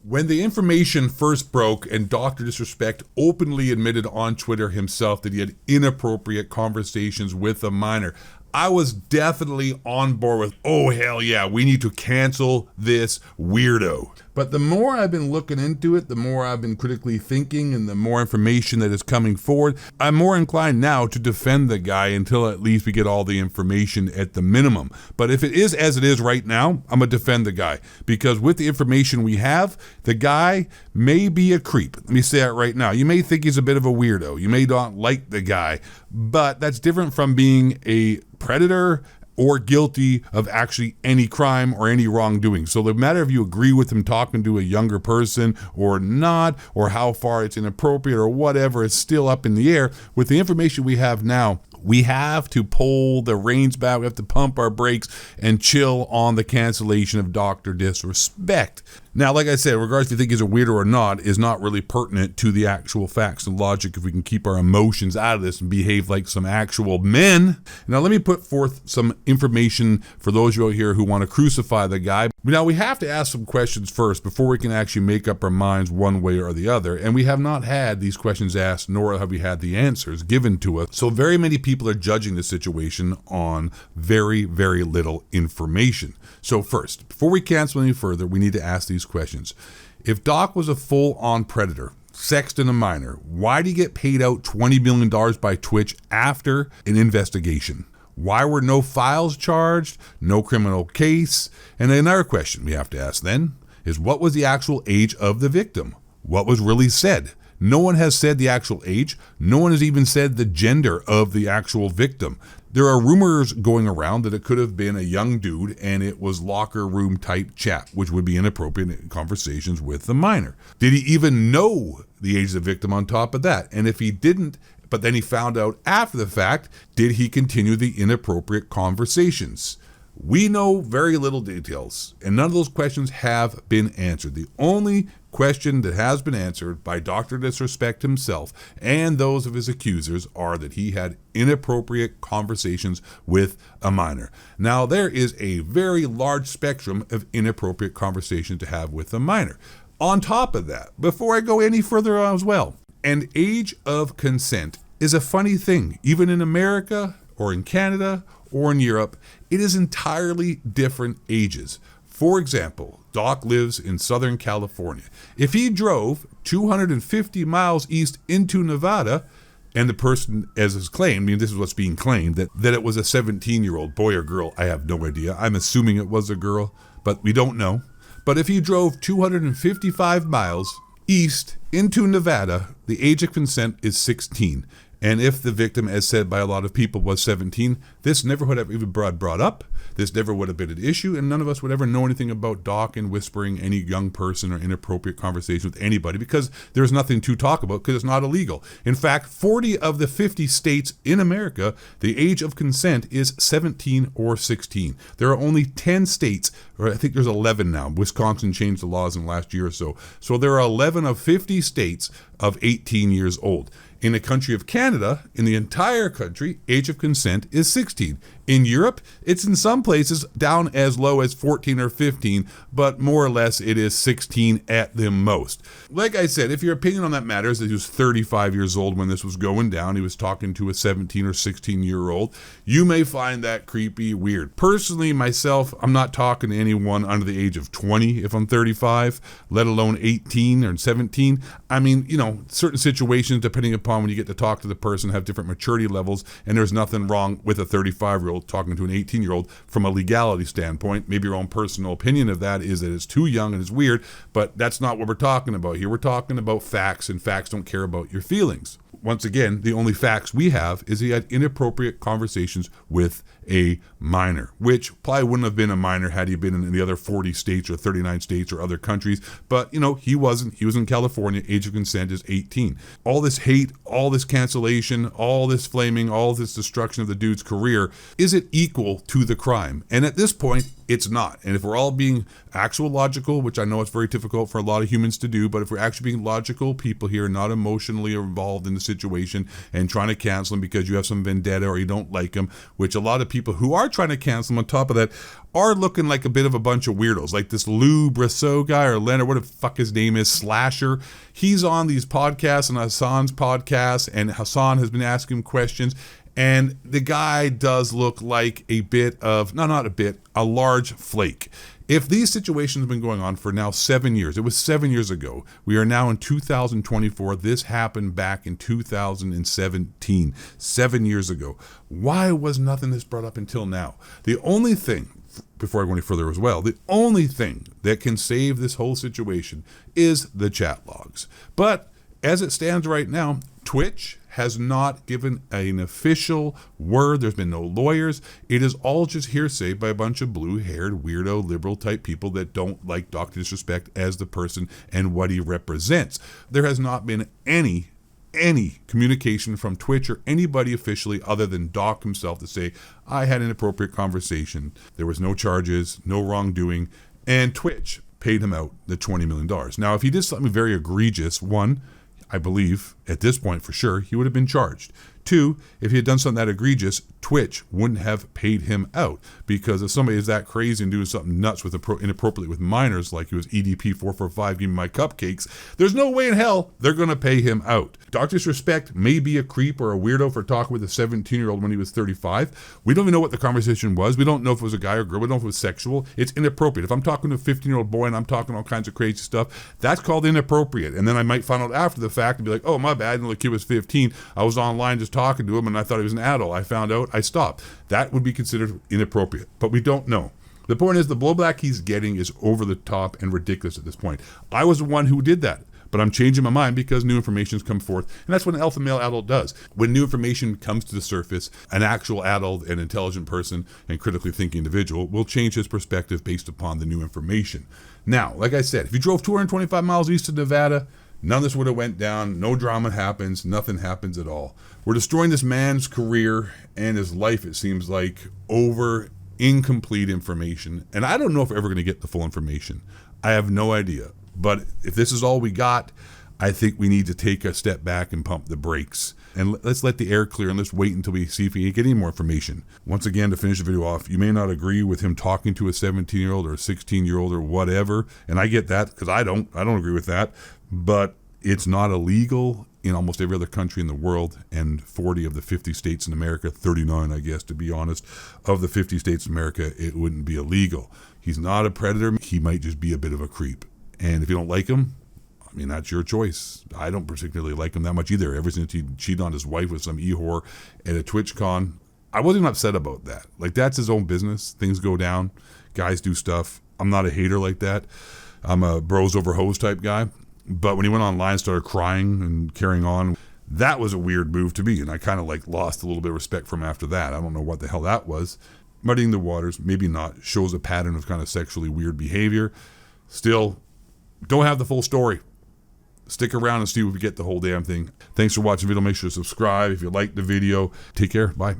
When the information first broke and DrDisrespect openly admitted on Twitter himself that he had inappropriate conversations with a minor, I was definitely on board with, oh hell yeah, we need to cancel this weirdo. But the more I've been looking into it, the more I've been critically thinking, and the more information that is coming forward, I'm more inclined now to defend the guy until at least we get all the information at the minimum. But if it is as it is right now, I'm going to defend the guy. Because with the information we have, the guy may be a creep. Let me say that right now. You may think he's a bit of a weirdo. You may not like the guy. But that's different from being a predator or guilty of actually any crime or any wrongdoing. So no matter if you agree with him talking to a younger person or not, or how far it's inappropriate or whatever, it's still up in the air. With the information we have now, we have to pull the reins back. We have to pump our brakes and chill on the cancellation of DrDisrespect. Now, like I said, regardless if you think he's a weirdo or not, is not really pertinent to the actual facts and logic if we can keep our emotions out of this and behave like some actual men. Now, let me put forth some information for those of you out here who want to crucify the guy. Now, we have to ask some questions first before we can actually make up our minds one way or the other. And we have not had these questions asked, nor have we had the answers given to us. So very many people are judging the situation on very, very little information. So first, before we cancel any further, we need to ask these questions. If Doc was a full-on predator, sexting a minor, why did he get paid out $20 million by Twitch after an investigation? Why were no files charged, no criminal case? And another question we have to ask then is, what was the actual age of the victim? What was really said? No one has said the actual age. No one has even said the gender of the actual victim. There are rumors going around that it could have been a young dude and it was locker room type chat, which would be inappropriate in conversations with the minor. Did he even know the age of the victim on top of that? And if he didn't, but then he found out after the fact, did he continue the inappropriate conversations? We know very little details, and none of those questions have been answered. The only question that has been answered by DrDisrespect himself and those of his accusers are that he had inappropriate conversations with a minor. Now, there is a very large spectrum of inappropriate conversations to have with a minor. On top of that, before I go any further as well, an age of consent is a funny thing. Even in America or in Canada or in Europe, it is entirely different ages. For example, Doc lives in Southern California. If he drove 250 miles east into Nevada, and the person, as is claimed, this is what's being claimed, that it was a 17-year-old boy or girl, I have no idea. I'm assuming it was a girl, but we don't know. But if he drove 255 miles east into Nevada, the age of consent is 16. And if the victim, as said by a lot of people, was 17, this never would have even brought up. This never would have been an issue, and none of us would ever know anything about Doc and whispering any young person or inappropriate conversation with anybody, because there's nothing to talk about because it's not illegal. In fact, 40 of the 50 states in America, the age of consent is 17 or 16. There are only 10 states, or I think there's 11 now. Wisconsin changed the laws in the last year or so. So there are 11 of 50 states of 18 years old. In the country of Canada, in the entire country, age of consent is 16. In Europe, it's in some places down as low as 14 or 15, but more or less it is 16 at the most. Like I said, if your opinion on that matters, that he was 35 years old when this was going down, he was talking to a 17 or 16-year-old, you may find that creepy, weird. Personally, myself, I'm not talking to anyone under the age of 20 if I'm 35, let alone 18 or 17. I mean, certain situations, depending upon when you get to talk to the person, have different maturity levels, and there's nothing wrong with a 35-year-old talking to an 18-year-old from a legality standpoint. Maybe your own personal opinion of that is that it's too young and it's weird, but that's not what we're talking about here. We're talking about facts, and facts don't care about your feelings. Once again, the only facts we have is he had inappropriate conversations with a minor, which probably wouldn't have been a minor had he been in the other 40 states or 39 states or other countries. But, he wasn't. He was in California. Age of consent is 18. All this hate, all this cancellation, all this flaming, all this destruction of the dude's career, is it equal to the crime? And at this point, It's not. And if we're all being actual logical, which I know it's very difficult for a lot of humans to do, but if we're actually being logical people here, not emotionally involved in the situation and trying to cancel them because you have some vendetta or you don't like them, which a lot of people who are trying to cancel them on top of that are looking like a bit of a bunch of weirdos. Like this Lou Brasseau guy, or Leonard, what the fuck his name is, Slasher. He's on these podcasts and Hassan's podcast, and Hassan has been asking him questions. And the guy does look like a bit of, no, not a bit, a large flake. If these situations have been going on for now 7 years, it was 7 years ago. We are now in 2024. This happened back in 2017, 7 years ago. Why was nothing this brought up until now? The only thing, before I go any further as well, the only thing that can save this whole situation is the chat logs. But as it stands right now, Twitch has not given an official word. There's been no lawyers. It is all just hearsay by a bunch of blue-haired, weirdo, liberal type people that don't like Dr. Disrespect as the person and what he represents. There has not been any communication from Twitch or anybody officially other than Doc himself to say, I had an appropriate conversation. There was no charges, no wrongdoing, and Twitch paid him out the $20 million. Now, if he did something very egregious, one, I believe, at this point for sure, he would have been charged. Two, if he had done something that egregious, Twitch wouldn't have paid him out, because if somebody is that crazy and doing something nuts with inappropriately with minors, like it was EDP 445, give me my cupcakes, there's no way in hell they're going to pay him out. Dr. Disrespect may be a creep or a weirdo for talking with a 17-year-old when he was 35. We don't even know what the conversation was. We don't know if it was a guy or girl. We don't know if it was sexual. It's inappropriate. If I'm talking to a 15-year-old boy and I'm talking all kinds of crazy stuff, that's called inappropriate. And then I might find out after the fact and be like, oh, my bad, the kid was 15. I was online just talking to him and I thought he was an adult. I found out, I stopped. That would be considered inappropriate, but we don't know. The point is, the blowback he's getting is over the top and ridiculous at this point. I was the one who did that, but I'm changing my mind because new information has come forth, and that's what an alpha male adult does. When new information comes to the surface, an actual adult and intelligent person and critically thinking individual will change his perspective based upon the new information. Now, like I said, if you drove 225 miles east of Nevada, none of this would have went down. No drama happens. Nothing happens at all. We're destroying this man's career and his life, it seems like, over incomplete information. And I don't know if we're ever going to get the full information. I have no idea. But if this is all we got, I think we need to take a step back and pump the brakes. And let's let the air clear and let's wait until we see if we can get any more information. Once again, to finish the video off, you may not agree with him talking to a 17-year-old or a 16-year-old or whatever. And I get that because I don't agree with that. But it's not illegal in almost every other country in the world, and 40 of the 50 states in America, 39, I guess, to be honest, of the 50 states in America, it wouldn't be illegal. He's not a predator. He might just be a bit of a creep. And if you don't like him, I mean, that's your choice. I don't particularly like him that much either. Ever since he cheated on his wife with some e-whore at a TwitchCon, I wasn't upset about that. Like, that's his own business. Things go down. Guys do stuff. I'm not a hater like that. I'm a bros over hoes type guy. But when he went online and started crying and carrying on, that was a weird move to me. And I kind of like lost a little bit of respect for him after that. I don't know what the hell that was. Muddying the waters, maybe not. Shows a pattern of kind of sexually weird behavior. Still, don't have the full story. Stick around and see if we get the whole damn thing. Thanks for watching the video. Make sure to subscribe if you liked the video. Take care. Bye.